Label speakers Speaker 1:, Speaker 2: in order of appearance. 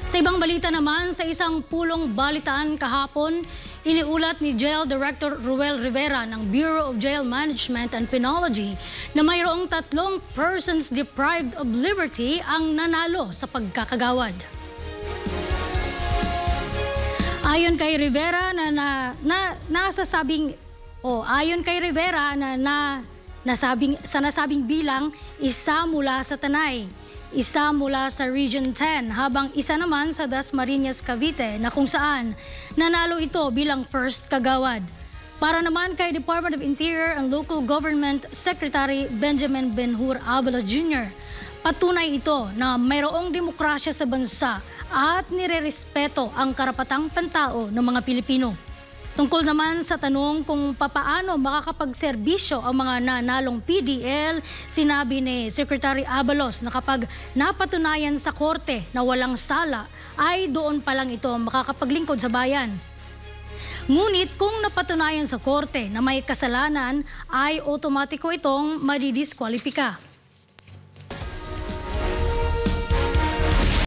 Speaker 1: Sa ibang balita naman, sa isang pulong balitaan kahapon, iniulat ni Jail Director Ruel Rivera ng Bureau of Jail Management and Penology na mayroong 3 persons deprived of liberty ang nanalo sa pagkakagawad. Ayon kay Rivera sa nasabing bilang, isa mula sa Tanay, isa mula sa Region 10, habang isa naman sa Dasmariñas, Cavite, na kung saan nanalo ito bilang first kagawad. Para naman kay Department of Interior and Local Government Secretary Benjamin Ben-Hur Avila Jr., patunay ito na mayroong demokrasya sa bansa at nirerespeto ang karapatang pantao ng mga Pilipino. Tungkol naman sa tanong kung papaano makakapagserbisyo ang mga nanalong PDL, sinabi ni Secretary Abalos na kapag napatunayan sa korte na walang sala, ay doon pa lang ito makakapaglingkod sa bayan. Ngunit kung napatunayan sa korte na may kasalanan, ay otomatiko itong madidiskwalipika.